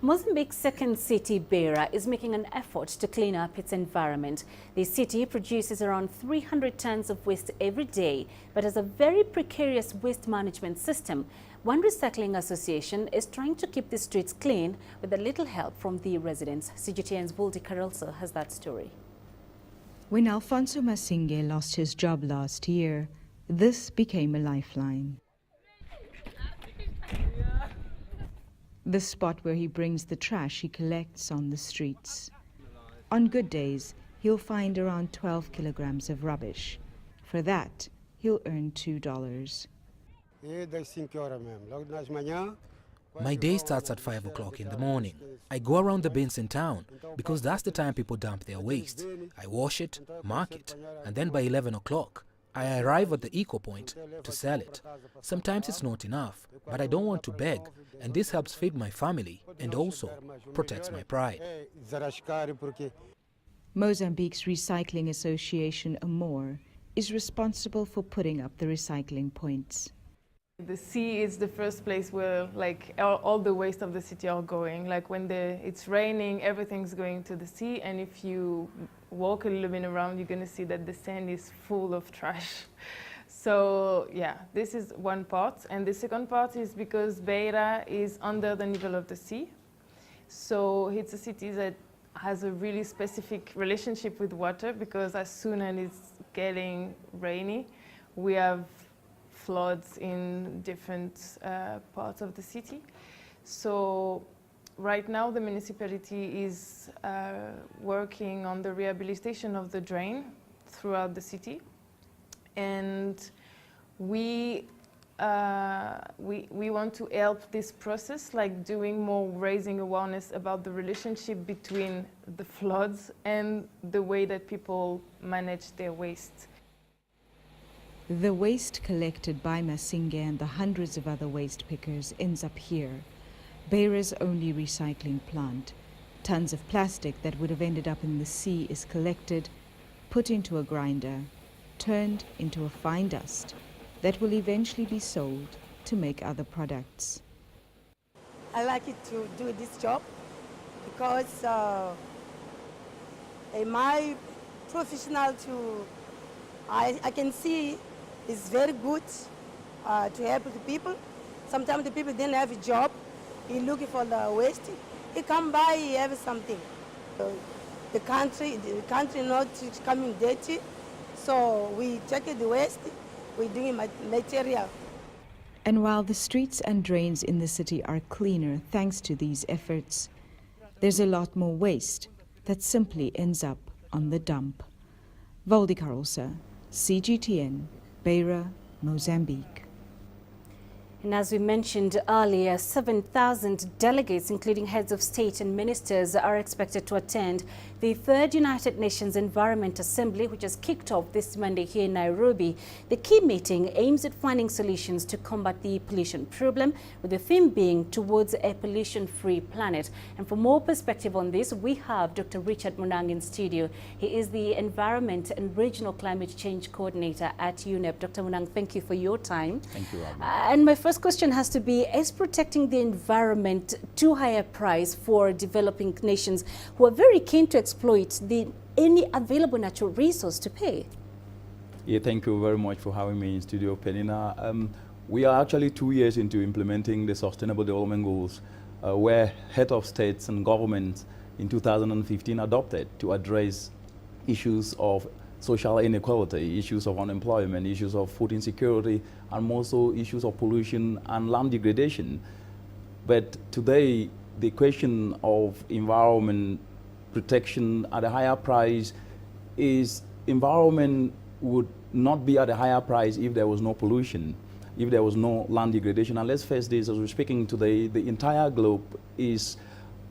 Mozambique's second city, Beira, is making an effort to clean up its environment. The city produces around 300 tons of waste every day, but has a very precarious waste management system. One recycling association is trying to keep the streets clean with a little help from the residents. CGTN's Voldy Carolso has that story. When Alfonso Masinge lost his job last year, this became a lifeline. The spot where he brings the trash he collects on the streets. On good days, he'll find around 12 kilograms of rubbish. For that, he'll earn $2. My day starts at 5 o'clock in the morning. I go around the bins in town because that's the time people dump their waste. I wash it, mark it, and then by 11 o'clock, I arrive at the eco point to sell it. Sometimes it's not enough, but I don't want to beg, and this helps feed my family and also protects my pride. Mozambique's recycling association, AMOR, is responsible for putting up the recycling points. The sea is the first place where all the waste of the city are going. Like when it's raining, everything's going to the sea, and if you walk a little bit around, you're going to see that the sand is full of trash. So yeah, this is one part. And the second part is because Beira is under the level of the sea. So it's a city that has a really specific relationship with water, because as soon as it's getting rainy, we have floods in different parts of the city. So right now the municipality is working on the rehabilitation of the drain throughout the city, and we want to help this process, like doing more raising awareness about the relationship between the floods and the way that people manage their waste. The waste collected by Masinge and the hundreds of other waste pickers ends up here, Beira's only recycling plant. Tons of plastic that would have ended up in the sea is collected, put into a grinder, turned into a fine dust that will eventually be sold to make other products. I like it to do this job because in my professional I can see it's very good to help the people. Sometimes the people didn't have a job. He looking for the waste. He come by, he have something. The country not coming dirty, so we check the waste. We're doing material. And while the streets and drains in the city are cleaner thanks to these efforts, there's a lot more waste that simply ends up on the dump. Voldy Carolso, CGTN, Beira, Mozambique. And as we mentioned earlier, 7,000 delegates, including heads of state and ministers, are expected to attend the third United Nations Environment Assembly, which has kicked off this Monday here in Nairobi. The key meeting aims at finding solutions to combat the pollution problem, with the theme being towards a pollution-free planet. And for more perspective on this, we have Dr. Richard Munang in studio. He is the Environment and Regional Climate Change Coordinator at UNEP. Dr. Munang, thank you for your time. Thank you, Robin. And my first question has to be, is protecting the environment too high a price for developing nations who are very keen to exploit any available natural resource to pay? Yeah, thank you very much for having me in studio, Penina. We are actually 2 years into implementing the Sustainable Development Goals, where head of states and governments in 2015 adopted to address issues of social inequality, issues of unemployment, issues of food insecurity, and also issues of pollution and land degradation. But today, the question of environment protection at a higher price is environment would not be at a higher price if there was no pollution, if there was no land degradation. And let's face this, as we're speaking today, the entire globe is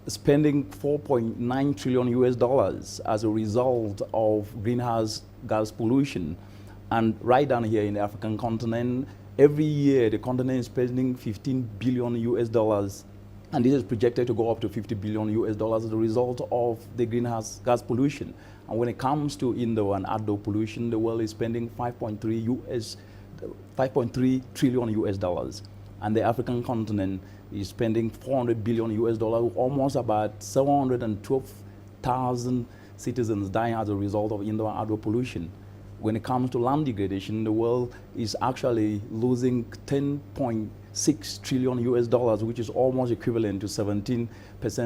spending $4.9 trillion US as a result of greenhouse gas pollution. And right down here in the African continent, every year the continent is spending $15 billion US, and this is projected to go up to $50 billion US as a result of the greenhouse gas pollution. And when it comes to indoor and outdoor pollution, the world is spending $5.3 trillion US. and the African continent is spending 400 billion US dollars, almost about 712,000 citizens dying as a result of indoor and outdoor pollution. When it comes to land degradation, the world is actually losing 10.6 trillion US dollars, which is almost equivalent to 17%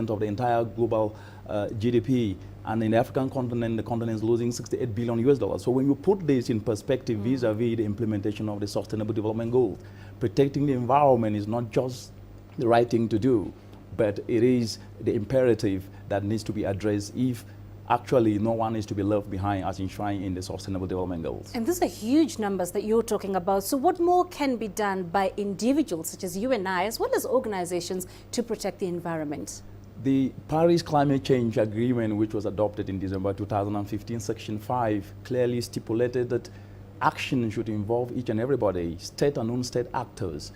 of the entire global GDP. And in the African continent, the continent is losing 68 billion US dollars. So when you put this in perspective vis-a-vis the implementation of the Sustainable Development Goals, protecting the environment is not just the right thing to do, but it is the imperative that needs to be addressed if actually no one is to be left behind as enshrined in the Sustainable Development Goals. And these are huge numbers that you're talking about. So what more can be done by individuals such as you and I, as well as organizations, to protect the environment? The Paris Climate Change Agreement, which was adopted in December 2015, Section 5, clearly stipulated that action should involve each and everybody, state and non-state actors,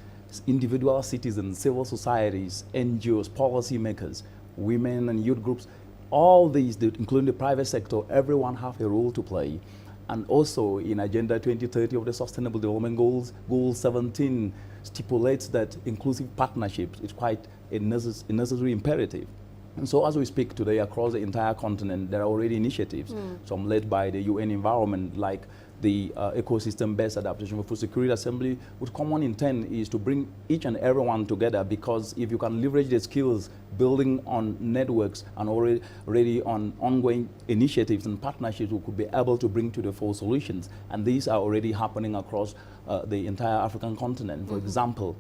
individual citizens, civil societies, NGOs, policymakers, women and youth groups. All these, including the private sector, everyone have a role to play. And also in Agenda 2030 of the Sustainable Development Goals, Goal 17 stipulates that inclusive partnerships is quite a necessary imperative. And so as we speak today across the entire continent, there are already initiatives, some led by the UN Environment, like the Ecosystem-Based Adaptation for Food Security Assembly, with common intent is to bring each and everyone together, because if you can leverage the skills building on networks and already on ongoing initiatives and partnerships, we could be able to bring to the full solutions. And these are already happening across the entire African continent. For example,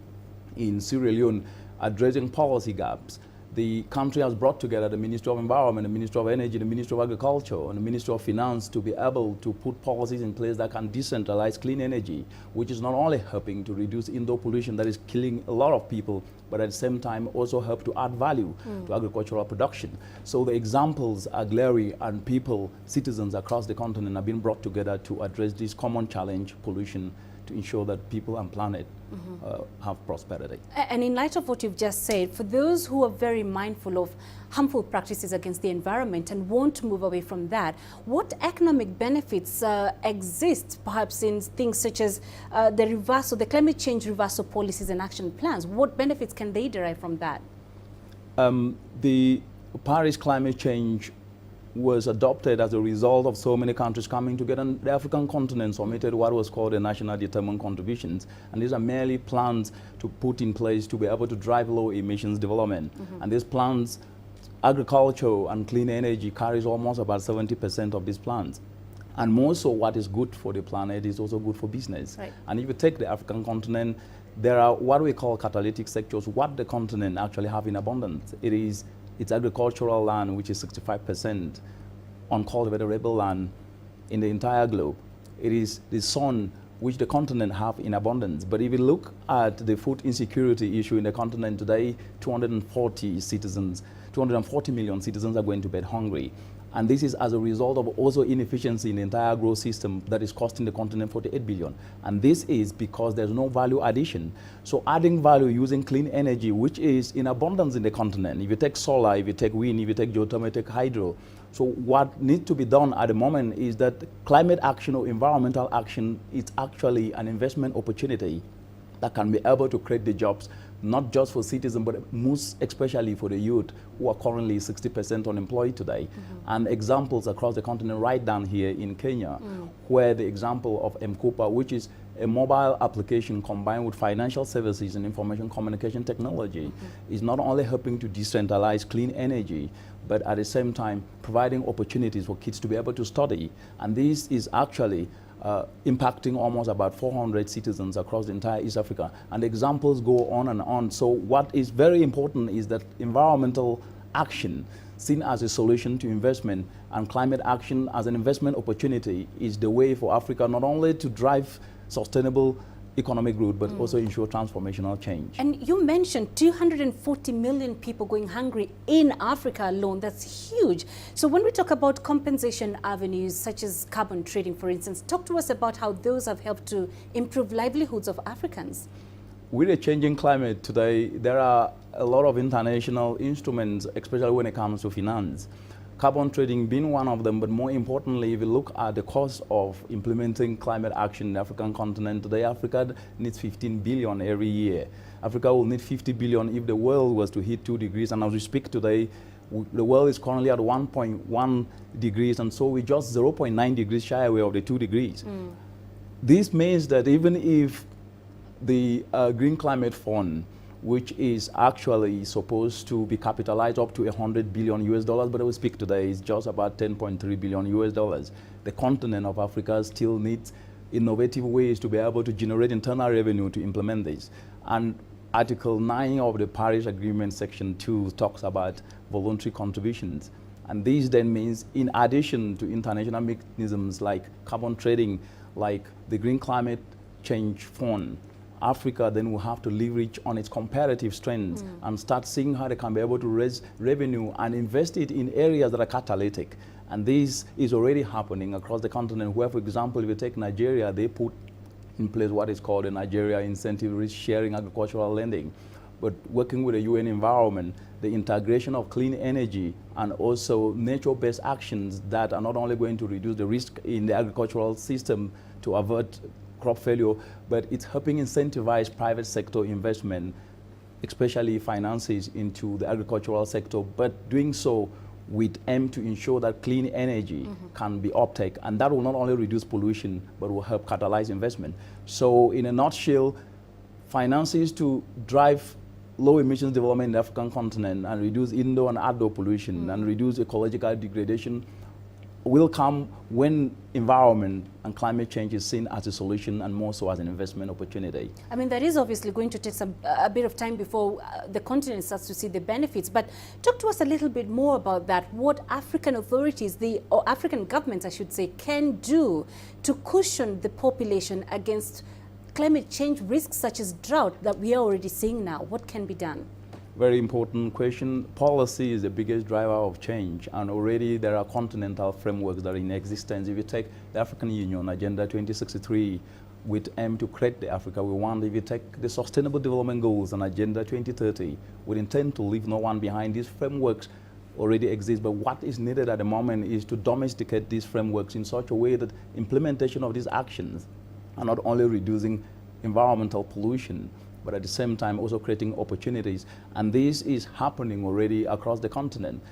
in Sierra Leone, addressing policy gaps, the country has brought together the Ministry of Environment, the Ministry of Energy, the Ministry of Agriculture, and the Ministry of Finance to be able to put policies in place that can decentralize clean energy, which is not only helping to reduce indoor pollution that is killing a lot of people, but at the same time also help to add value to agricultural production. So the examples are glaring, and people, citizens across the continent have been brought together to address this common challenge, pollution, to ensure that people and planet have prosperity. And in light of what you've just said, for those who are very mindful of harmful practices against the environment and want to move away from that, what economic benefits exist perhaps in things such as the climate change reversal policies and action plans? What benefits can they derive from that? The Paris climate change was adopted as a result of so many countries coming together, and the African continent submitted what was called the National Determined Contributions. And these are merely plans to put in place to be able to drive low emissions development. And these plans, agriculture and clean energy carries almost about 70% of these plans. And more so, what is good for the planet is also good for business. Right. And if you take the African continent, there are what we call catalytic sectors, what the continent actually have in abundance. It's agricultural land, which is 65% uncultivatable land in the entire globe. It is the sun, which the continent have in abundance. But if you look at the food insecurity issue in the continent today, 240 million citizens are going to bed hungry. And this is as a result of also inefficiency in the entire growth system that is costing the continent 48 billion. And this is because there's no value addition. So adding value using clean energy, which is in abundance in the continent. If you take solar, if you take wind, if you take geothermal, if you take hydro. So what needs to be done at the moment is that climate action or environmental action is actually an investment opportunity that can be able to create the jobs, not just for citizens, but most especially for the youth, who are currently 60% unemployed today. And examples across the continent, right down here in Kenya, where the example of M-Kopa, which is a mobile application combined with financial services and information communication technology, is not only helping to decentralize clean energy, but at the same time providing opportunities for kids to be able to study. And this is actually impacting almost about 400 citizens across the entire East Africa. And examples go on and on. So what is very important is that environmental action, seen as a solution to investment, and climate action as an investment opportunity, is the way for Africa not only to drive sustainable economic growth, but also ensure transformational change. And you mentioned 240 million people going hungry in Africa alone. That's huge. So when we talk about compensation avenues, such as carbon trading, for instance, talk to us about how those have helped to improve livelihoods of Africans. With a changing climate today, there are a lot of international instruments, especially when it comes to finance. Carbon trading being one of them, but more importantly, if you look at the cost of implementing climate action in the African continent, today Africa needs 15 billion every year. Africa will need 50 billion if the world was to hit 2 degrees. And as we speak today, the world is currently at 1.1 degrees, and so we're just 0.9 degrees shy away of the 2 degrees. This means that even if the Green Climate Fund, which is actually supposed to be capitalized up to $100 billion US, but I will speak today, is just about 10.3 billion US dollars. The continent of Africa still needs innovative ways to be able to generate internal revenue to implement this. And Article 9 of the Paris Agreement, Section 2, talks about voluntary contributions. And this then means, in addition to international mechanisms like carbon trading, like the Green Climate Change Fund, Africa then will have to leverage on its comparative strengths and start seeing how they can be able to raise revenue and invest it in areas that are catalytic. And this is already happening across the continent, where, for example, if you take Nigeria, they put in place what is called the Nigeria Incentive Risk Sharing Agricultural Lending. But working with the UN environment, the integration of clean energy and also nature-based actions that are not only going to reduce the risk in the agricultural system to avert crop failure, but it's helping incentivize private sector investment, especially finances into the agricultural sector, but doing so with aim to ensure that clean energy can be uptake, and that will not only reduce pollution, but will help catalyze investment. So in a nutshell, finances to drive low emissions development in the African continent and reduce indoor and outdoor pollution and reduce ecological degradation will come when environment and climate change is seen as a solution and more so as an investment opportunity. I mean, that is obviously going to take a bit of time before the continent starts to see the benefits. But talk to us a little bit more about that. What African authorities, or African governments, I should say, can do to cushion the population against climate change risks such as drought that we are already seeing now. What can be done? Very important question. Policy is the biggest driver of change, and already there are continental frameworks that are in existence. If you take the African Union Agenda 2063 with aim to create the Africa we want, if you take the Sustainable Development Goals and Agenda 2030 with intent to leave no one behind, these frameworks already exist. But what is needed at the moment is to domesticate these frameworks in such a way that implementation of these actions are not only reducing environmental pollution, but at the same time also creating opportunities. And this is happening already across the continent,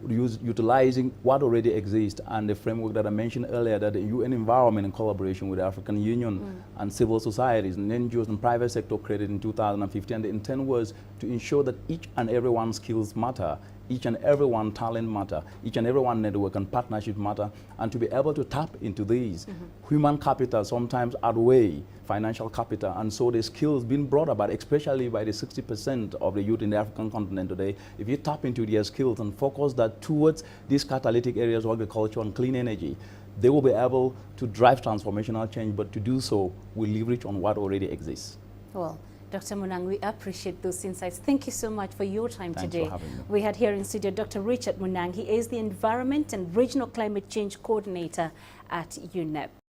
utilizing what already exists and the framework that I mentioned earlier, that the UN environment in collaboration with the African Union and civil societies and NGOs and private sector created in 2015. The intent was to ensure that each and every one's skills matter, each and every one talent matter, each and every one network and partnership matter, and to be able to tap into these. Human capital sometimes outweigh financial capital, and so the skills being brought about, especially by the 60% of the youth in the African continent today, if you tap into their skills and focus that towards these catalytic areas of agriculture and clean energy, they will be able to drive transformational change, but to do so, we leverage on what already exists. Well, Dr. Munang, we appreciate those insights. Thank you so much for your time today. Thanks for having me. We had here in studio Dr. Richard Munang. He is the Environment and Regional Climate Change Coordinator at UNEP.